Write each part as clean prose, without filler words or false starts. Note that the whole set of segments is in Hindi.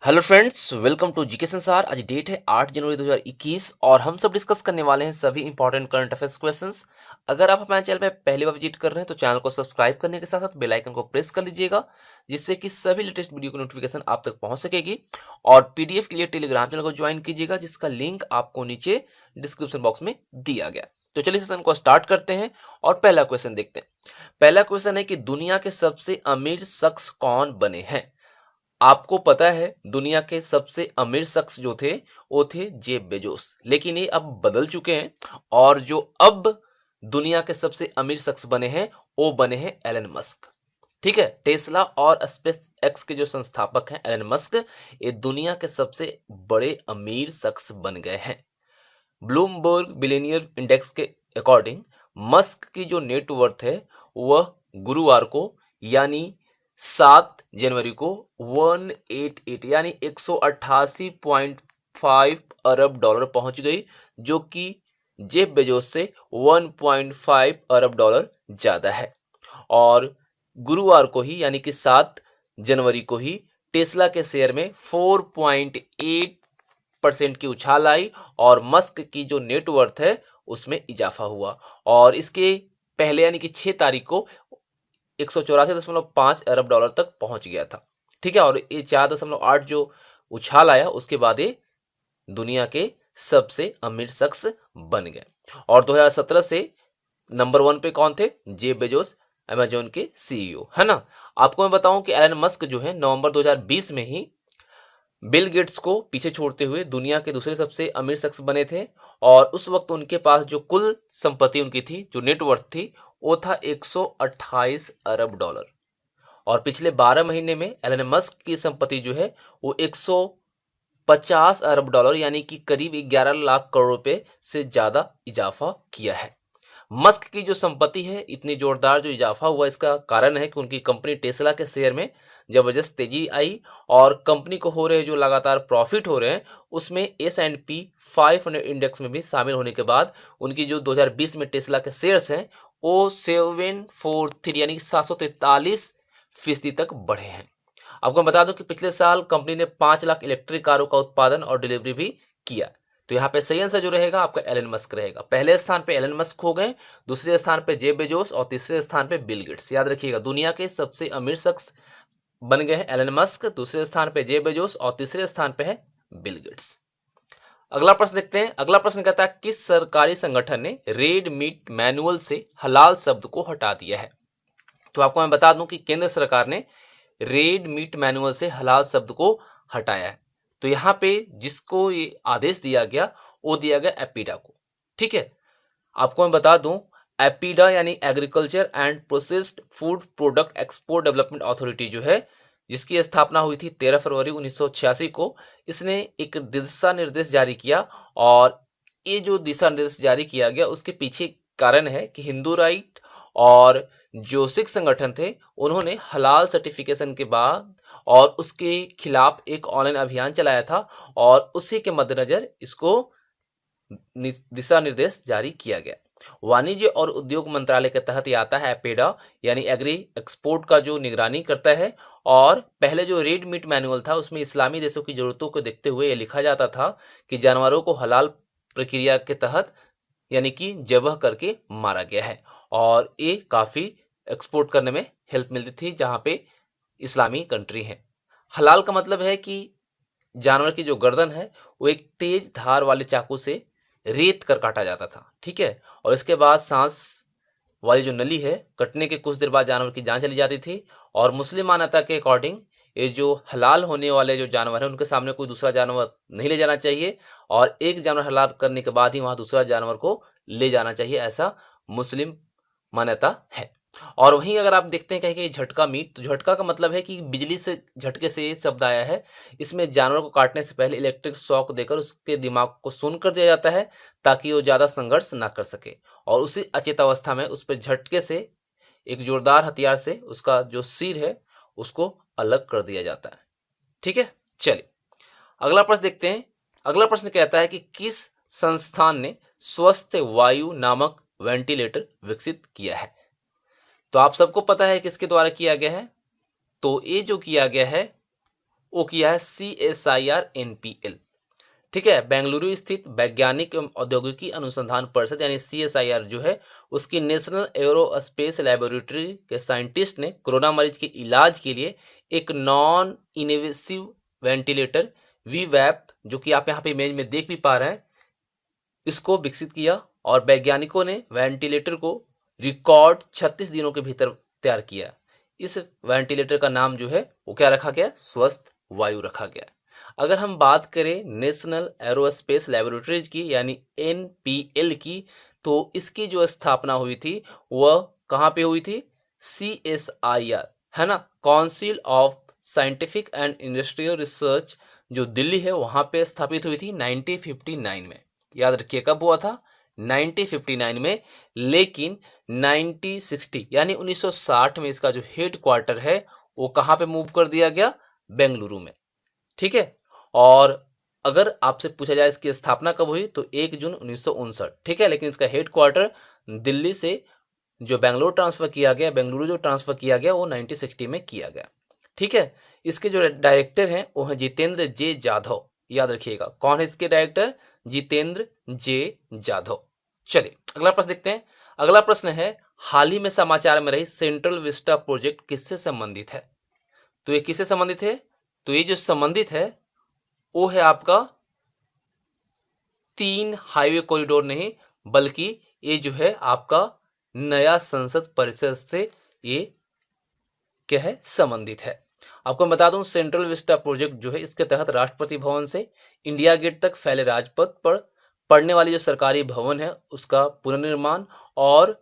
Hello friends, welcome to GK संसार। आज डेट है 8 जनवरी 2021 और हम सब डिस्कस करने वाले हैं सभी इंपॉर्टेंट करंट अफेयर्स क्वेश्चंस। अगर आप हमारे चैनल पर पहली बार विजिट कर रहे हैं तो चैनल को सब्सक्राइब करने के साथ साथ बेल आइकन को प्रेस कर लीजिएगा, जिससे कि सभी लेटेस्ट वीडियो की नोटिफिकेशन आप तक पहुंच सकेगी। और पीडीएफ के लिए टेलीग्राम चैनल को ज्वाइन कीजिएगा, जिसका लिंक आपको नीचे डिस्क्रिप्शन बॉक्स में दिया गया। तो चलिए सेशन को स्टार्ट करते हैं और पहला क्वेश्चन देखते हैं। पहला क्वेश्चन है कि दुनिया के सबसे अमीर शख्स कौन बने हैं। आपको पता है दुनिया के सबसे अमीर शख्स जो थे वो थे जेफ बेजोस, लेकिन ये अब बदल चुके हैं और जो अब दुनिया के सबसे अमीर शख्स बने हैं वो बने हैं एलन मस्क। ठीक है, टेस्ला और स्पेस एक्स के जो संस्थापक हैं एलन मस्क, ये दुनिया के सबसे बड़े अमीर शख्स बन गए हैं। ब्लूमबर्ग बिलियनियर इंडेक्स के अकॉर्डिंग मस्क की जो नेटवर्थ है वह गुरुवार को यानी 7 जनवरी को 188 यानी 188.5 अरब डॉलर पहुंच गई, जो कि जेफ बेजोस से 1.5 अरब डॉलर ज्यादा है। और गुरुवार को ही यानी कि 7 जनवरी को ही टेस्ला के शेयर में 4.8% की उछाल आई और मस्क की जो नेटवर्थ है उसमें इजाफा हुआ। और इसके पहले यानी कि 6 तारीख को 184.5 अरब डॉलर तक पहुंच गया था। ठीक है, और ये 4.8 जो उछाल आया उसके बाद ये दुनिया के सबसे अमीर शख्स बन गए। और 2017 से नंबर 1 पे कौन थे? जेफ बेजोस, अमेजोन के सीईओ, है ना। आपको मैं बताऊं कि एलन मस्क जो है नवंबर 2020 में ही बिल गेट्स को पीछे छोड़ते हुए दुनिया के दूसरे सबसे अमीर शख्स बने थे। और उस वक्त उनके पास जो कुल संपत्ति उनकी थी, जो नेटवर्थ थी, वो था 128 अरब डॉलर। और पिछले 12 महीने में एलन मस्क की संपत्ति जो है वो 150 अरब डॉलर यानी कि करीब 11 लाख करोड़ रुपए से ज्यादा इजाफा किया है। मस्क की जो संपत्ति है इतनी जोरदार जो इजाफा हुआ, इसका कारण है कि उनकी कंपनी टेस्ला के शेयर में जबरदस्त तेजी आई और कंपनी को हो रहे जो लगातार प्रॉफिट हो रहे हैं उसमें S&P 500 इंडेक्स में भी शामिल होने के बाद उनकी जो 2020 में टेस्ला के शेयर्स हैं वो 743 यानी 743% तक बढ़े हैं। आपको मैं बता दूं कि पिछले साल कंपनी ने 5 लाख इलेक्ट्रिक कारों का उत्पादन और डिलीवरी भी किया। तो यहाँ पे सही आंसर जो रहेगा आपका एलन मस्क रहेगा। पहले स्थान पे एलन मस्क हो गए, दूसरे स्थान पे जेफ बेजोस और तीसरे स्थान पे बिल गेट्स। याद रखिएगा, दुनिया के सबसे अमीर शख्स बन गए हैं एलन मस्क, दूसरे स्थान पे जेफ बेजोस और तीसरे स्थान पे है बिल गेट्स। अगला प्रश्न देखते हैं। अगला प्रश्न कहता है किस सरकारी संगठन ने रेड मीट मैनुअल से हलाल शब्द को हटा दिया है। तो आपको मैं बता दूं कि केंद्र सरकार ने रेड मीट मैनुअल से हलाल शब्द को हटाया है। तो यहाँ पे जिसको ये आदेश दिया गया वो दिया गया एपीडा को। ठीक है, आपको मैं बता दूं एपीडा यानी agriculture and processed food product export development authority जो है, जिसकी स्थापना हुई थी 13 फरवरी 1986 को, इसने एक दिशा निर्देश जारी किया। और ये जो दिशा निर्देश जारी किया गया उसके पीछे कारण है कि हिंदू राइट और जो सिख संगठन थे उन्होंने हलाल सर्टिफिकेशन के बाद और उसके खिलाफ एक ऑनलाइन अभियान चलाया था और उसी के मद्देनजर इसको दिशा निर्देश जारी किया गया। वाणिज्य और उद्योग मंत्रालय के तहत ये आता है एपेडा यानी एग्री एक्सपोर्ट का जो निगरानी करता है। और पहले जो रेड मीट मैनुअल था उसमें इस्लामी देशों की जरूरतों को देखते हुए ये लिखा जाता था कि जानवरों को हलाल प्रक्रिया के तहत यानी कि जबह करके मारा गया है। और ये काफ़ी एक्सपोर्ट करने में हेल्प मिलती थी जहाँ पे इस्लामी कंट्री है। हलाल का मतलब है कि जानवर की जो गर्दन है वो एक तेज धार वाले चाकू से रेत कर काटा जाता था। ठीक है, और इसके बाद सांस वाली जो नली है कटने के कुछ देर बाद जानवर की जान चली जाती थी। और मुस्लिम मान्यता के अकॉर्डिंग ये जो हलाल होने वाले जो जानवर हैं उनके सामने कोई दूसरा जानवर नहीं ले जाना चाहिए और एक जानवर हलाल करने के बाद ही वहां दूसरा जानवर को ले जाना चाहिए, ऐसा मुस्लिम मान्यता है। और वहीं अगर आप देखते हैं कहीं कहीं झटका मीट, तो झटका का मतलब है कि बिजली से झटके से ये शब्द आया है। इसमें जानवर को काटने से पहले इलेक्ट्रिक शॉक देकर उसके दिमाग को सुन्न कर दिया जाता है ताकि वो ज़्यादा संघर्ष ना कर सके और उसी अचेत अवस्था में उस पर झटके से एक जोरदार हथियार से उसका जो सिर है उसको अलग कर दिया जाता है। ठीक है, चलिए अगला प्रश्न देखते हैं। अगला प्रश्न कहता है कि किस संस्थान ने स्वस्थ वायु नामक वेंटिलेटर विकसित किया है। तो आप सबको पता है किसके द्वारा किया गया है। तो ये जो किया गया है वो किया है CSIR-NPL। ठीक है, बेंगलुरु स्थित वैज्ञानिक एवं औद्योगिकी अनुसंधान परिषद यानी CSIR जो है, उसकी नेशनल एरोस्पेस लेबोरेटरी के साइंटिस्ट ने कोरोना मरीज के इलाज के लिए एक नॉन इन्वेसिव वेंटिलेटर वीवैप, जो कि आप यहाँ पे इमेज में देख भी पा रहे हैं, इसको विकसित किया। और वैज्ञानिकों ने वेंटिलेटर को रिकॉर्ड 36 दिनों के भीतर तैयार किया। इस वेंटिलेटर का नाम जो है वो क्या रखा गया? स्वस्थ वायु रखा गया। अगर हम बात करें नेशनल एरोस्पेस लेबोरेटरीज की यानी NPL की, तो इसकी जो स्थापना हुई थी वह कहाँ पे हुई थी? CSIR, है ना, council of scientific and industrial research, जो दिल्ली है वहां पे स्थापित हुई थी 1959 में। याद रखिए कब हुआ था? 1959 में। लेकिन 1960 यानी 1960 में इसका जो हेड क्वार्टर है वो कहाँ पे मूव कर दिया गया? बेंगलुरु में। ठीक है। और अगर आपसे पूछा जाए इसकी स्थापना कब हुई, तो 1 जून 1959। ठीक है, लेकिन इसका हेड क्वार्टर दिल्ली से जो बेंगलुरु ट्रांसफर किया गया, बेंगलुरु जो ट्रांसफर किया गया वो 1960 में किया गया। ठीक है। इसके जो डायरेक्टर हैं वो हैं जितेंद्र जे जाधव। याद रखिएगा, कौन है इसके डायरेक्टर? जितेंद्र जे जाधव। चलिए अगला प्रश्न देखते हैं। अगला प्रश्न है, हाल ही में समाचार में रही सेंट्रल विस्टा प्रोजेक्ट किससे संबंधित है? तो ये किससे संबंधित है? तो ये जो संबंधित है वो है आपका 3 हाईवे कॉरिडोर नहीं, बल्कि ये जो है आपका नया संसद परिसर से ये क्या है? संबंधित है। आपको मैं बता दूं, सेंट्रल विस्टा प्रोजेक्ट जो है इसके तहत राष्ट्रपति भवन से इंडिया गेट तक फैले राजपथ पर पड़ने वाली जो सरकारी भवन है उसका पुनर्निर्माण और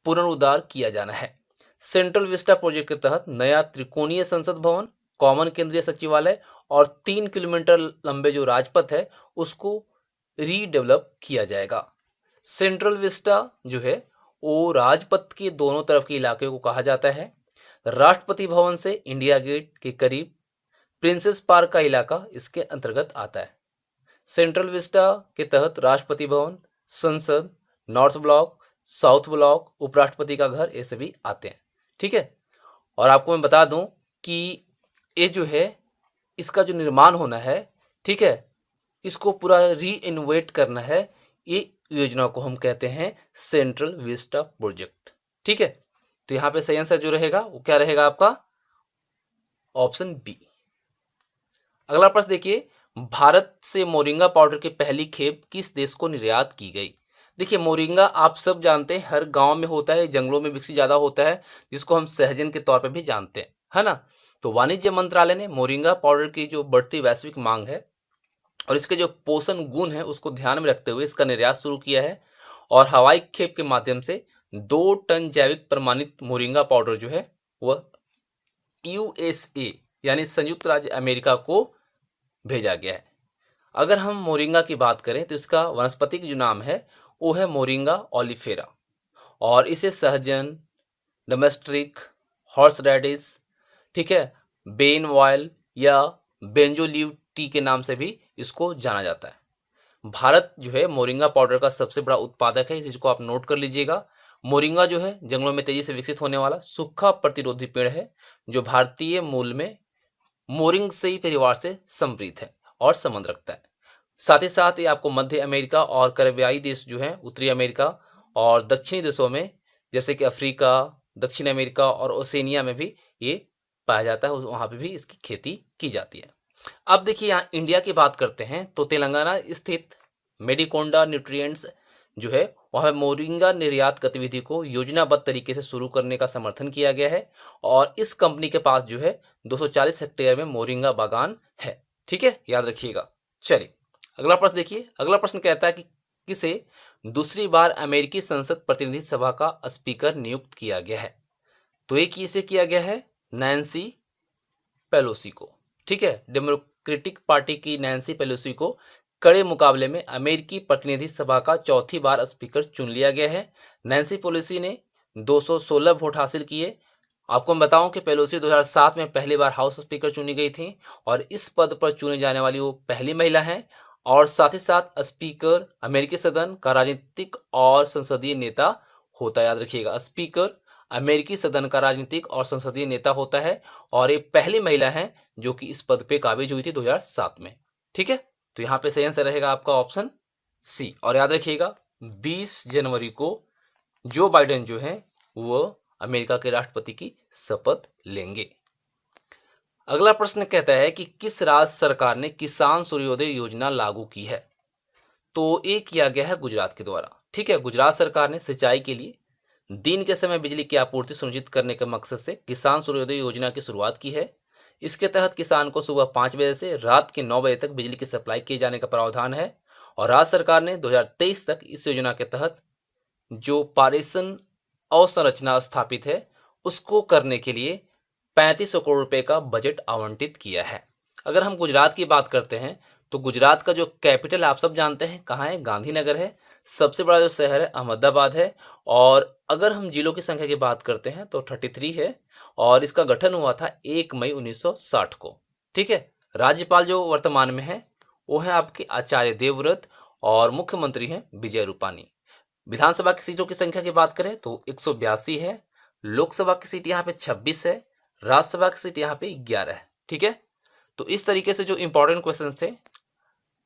पुनरुद्धार किया जाना है। सेंट्रल विस्टा प्रोजेक्ट के तहत नया त्रिकोणीय संसद भवन, कॉमन केंद्रीय सचिवालय और 3 किलोमीटर लंबे जो राजपथ है उसको रीडेवलप किया जाएगा। सेंट्रल विस्टा जो है वो राजपथ के दोनों तरफ के इलाके को कहा जाता है। राष्ट्रपति भवन से इंडिया गेट के करीब प्रिंसेस पार्क का इलाका इसके अंतर्गत आता है। सेंट्रल विस्टा के तहत राष्ट्रपति भवन, संसद, नॉर्थ ब्लॉक, साउथ ब्लॉक, उपराष्ट्रपति का घर, ये सभी आते हैं। ठीक है। और आपको मैं बता दूं कि ये जो है इसका जो निर्माण होना है, ठीक है, इसको पूरा रीइनोवेट करना है। ये योजना को हम कहते हैं सेंट्रल विस्टा प्रोजेक्ट। ठीक है। तो यहां पे सही आंसर जो रहेगा वो क्या रहेगा आपका? Option B. अगला प्रश्न देखिए, भारत से मोरिंगा पाउडर की पहली खेप किस देश को निर्यात की गई? देखिए मोरिंगा आप सब जानते हैं, हर गांव में होता है, जंगलों में विकसित ज्यादा होता है, जिसको हम सहजन के तौर पर भी जानते हैं, है ना। तो वाणिज्य मंत्रालय ने मोरिंगा पाउडर की जो बढ़ती वैश्विक मांग है और इसके जो पोषण गुण है उसको ध्यान में रखते हुए इसका निर्यात शुरू किया है। और हवाई खेप के माध्यम से 2 टन जैविक प्रमाणित मोरिंगा पाउडर जो है वह USA यानी संयुक्त राज्य अमेरिका को भेजा गया है। अगर हम मोरिंगा की बात करें तो इसका वनस्पतिक जो नाम है वो है मोरिंगा ओलिफेरा, और इसे सहजन, डोमेस्टिक हॉर्स रेडिस, ठीक है, बेन ऑयल या बेंजोलीव टी के नाम से भी इसको जाना जाता है। भारत जो है मोरिंगा पाउडर का सबसे बड़ा उत्पादक है, इस चीज को आप नोट कर लीजिएगा। मोरिंगा जो है जंगलों में तेजी से विकसित होने वाला सूखा प्रतिरोधी पेड़ है जो भारतीय मूल में मोरिंगसेई परिवार से समृद्ध है और संबंध रखता है। साथ ही साथ ये आपको मध्य अमेरिका और कैरेबियाई देश जो है, उत्तरी अमेरिका और दक्षिणी देशों में जैसे कि अफ्रीका, दक्षिण अमेरिका और ओसेनिया में भी ये पाया जाता है, वहाँ पे भी इसकी खेती की जाती है। अब देखिए यहाँ इंडिया की बात करते हैं तो तेलंगाना स्थित मेडिकोंडा न्यूट्रिएंट्स जो है वहाँ मोरिंगा निर्यात गतिविधि को योजनाबद्ध तरीके से शुरू करने का समर्थन किया गया है और इस कंपनी के पास जो है 240 हेक्टेयर में मोरिंगा बागान है। ठीक है, याद रखिएगा। चलिए अगला प्रश्न देखिए। अगला प्रश्न कहता है कि किसे दूसरी बार अमेरिकी संसद प्रतिनिधि सभा का स्पीकर नियुक्त किया गया है? तो ये किसे किया गया है? नैन्सी पेलोसी को। ठीक है, डेमोक्रेटिक पार्टी की नैन्सी पेलोसी को कड़े मुकाबले में अमेरिकी प्रतिनिधि सभा का चौथी बार स्पीकर चुन लिया गया है। नैन्सी पेलोसी ने 216 वोट हासिल किए। आपको मैं बताऊं कि पेलोसी 2007 में पहली बार हाउस स्पीकर चुनी गई थी और इस पद पर चुने जाने वाली वो पहली महिला हैं। और साथ ही साथ स्पीकर अमेरिकी सदन का राजनीतिक और संसदीय नेता होता है। याद रखिएगा, स्पीकर अमेरिकी सदन का राजनीतिक और संसदीय नेता होता है और ये पहली महिला है जो कि इस पद पे काबिज हुई थी 2007 में। ठीक है, तो यहाँ पे सही आंसर रहेगा आपका ऑप्शन सी। और याद रखिएगा 20 जनवरी को जो बाइडेन जो है वो अमेरिका के राष्ट्रपति की शपथ लेंगे। अगला प्रश्न कहता है कि किस राज्य सरकार ने किसान सूर्योदय योजना लागू की है? तो ये किया गया है गुजरात के द्वारा। ठीक है, गुजरात सरकार ने सिंचाई के लिए दिन के समय बिजली की आपूर्ति सुनिश्चित करने के मकसद से किसान सूर्योदय योजना की शुरुआत की है। इसके तहत किसान को सुबह 5 बजे से रात के 9 बजे तक बिजली की सप्लाई किए जाने का प्रावधान है और राज्य सरकार ने 2023 तक इस योजना के तहत जो पारेषण अवसंरचना स्थापित है उसको करने के लिए 3500 करोड़ रुपए का बजट आवंटित किया है। अगर हम गुजरात की बात करते हैं तो गुजरात का जो कैपिटल आप सब जानते हैं कहाँ है, गांधीनगर है। सबसे बड़ा जो शहर है अहमदाबाद है। और अगर हम जिलों की संख्या की बात करते हैं तो 33 है और इसका गठन हुआ था 1 मई 1960 को। ठीक है, राज्यपाल जो वर्तमान में है वो है आपके आचार्य देवव्रत और मुख्यमंत्री हैं विजय रूपानी। विधानसभा की सीटों की संख्या की बात करें तो 182 है, लोकसभा की सीट यहाँ पे 26 है, राज्यसभा की सीट यहाँ पे 11 है। ठीक है, तो इस तरीके से जो इंपॉर्टेंट क्वेश्चंस थे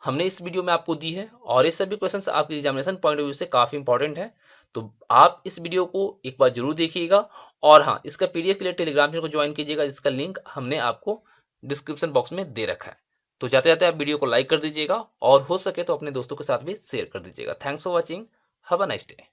हमने इस वीडियो में आपको दी है और ये सभी क्वेश्चंस आपके एग्जामिनेशन पॉइंट ऑफ व्यू से काफ़ी इंपॉर्टेंट है। तो आप इस वीडियो को एक बार जरूर देखिएगा और हाँ, इसका पीडीएफ के लिए टेलीग्राम चैनल को ज्वाइन कीजिएगा जिसका लिंक हमने आपको डिस्क्रिप्शन बॉक्स में दे रखा है। तो जाते जाते आप वीडियो को लाइक कर दीजिएगा और हो सके तो अपने दोस्तों के साथ भी शेयर कर दीजिएगा। Thanks for watching, have a nice day.